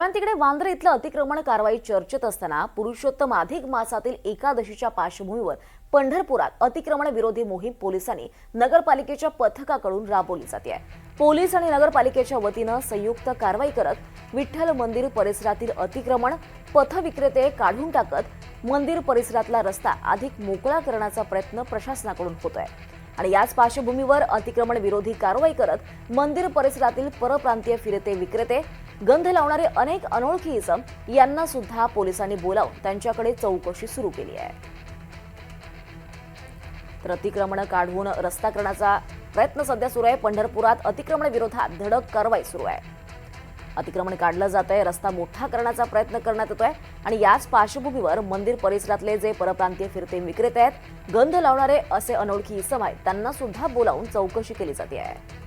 पण तिकडे वांद्रे इथलं अतिक्रमण कारवाई चर्चेत असताना पुरुषोत्तम अधिक मासातील एकादशीच्या पार्श्वभूमीवर पंढरपुरात अतिक्रमण विरोधी मोहीम पोलिसांनी नगरपालिकेच्या पथकाकडून राबवली जाते. पोलीस आणि नगरपालिकेच्या वतीनं संयुक्त कारवाई करत विठ्ठल मंदिर परिसरातील अतिक्रमण पथविक्रेते काढून टाकत मंदिर परिसरातला रस्ता अधिक मोकळा करण्याचा प्रयत्न प्रशासनाकडून होतोय. आणि याच पार्श्वभूमीवर अतिक्रमण विरोधी कारवाई करत मंदिर परिसरातील परप्रांतीय फिरते विक्रेते, गंध लावणारे अनेक अनोळखी इसम यांना सुद्धा पोलिसांनी बोलावून त्यांच्याकडे चौकशी सुरू केली आहे. तर अतिक्रमण काढून रस्ता करण्याचा प्रयत्न सध्या सुरू आहे. पंढरपुरात अतिक्रमण विरोधात धडक कारवाई सुरू आहे. अतिक्रमण काढलं जात आहे, रस्ता मोठा करण्याचा प्रयत्न करण्यात येतोय आणि याच पार्श्वभूमीवर मंदिर परिसरातले जे परप्रांतीय फिरते विक्रेते आहेत, गंध लावणारे असे अनोळखी इसम आहेत, त्यांना सुद्धा बोलावून चौकशी केली जाते आहे.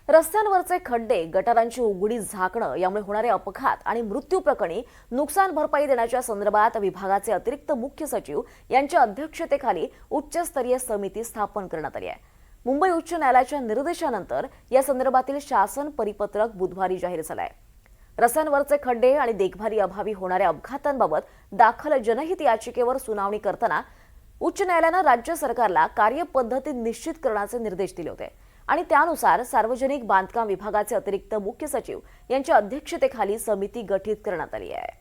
रस्त्यांवरचे खड्डे, गटारांची उघडी झाकणं यामुळे होणारे अपघात आणि मृत्यू प्रकरणी नुकसान भरपाई देण्याच्या संदर्भात विभागाचे अतिरिक्त मुख्य सचिव यांच्या अध्यक्षतेखाली उच्चस्तरीय समिती स्थापन करण्यात आली आहे. मुंबई उच्च न्यायालयाच्या निर्देशानंतर या संदर्भातील शासन परिपत्रक बुधवारी जाहीर झालं आहे. रस्त्यांवरचे खड्डे आणि देखभाली अभावी होणाऱ्या अपघातांबाबत दाखल जनहित याचिकेवर सुनावणी करताना उच्च न्यायालयानं राज्य सरकारला कार्यपद्धती निश्चित करण्याचे निर्देश दिले होते आणि त्यानुसार सार्वजनिक बांधकाम विभागाचे अतिरिक्त मुख्य सचिव यांच्या अध्यक्षतेखाली समिती गठीत करण्यात आली आहे.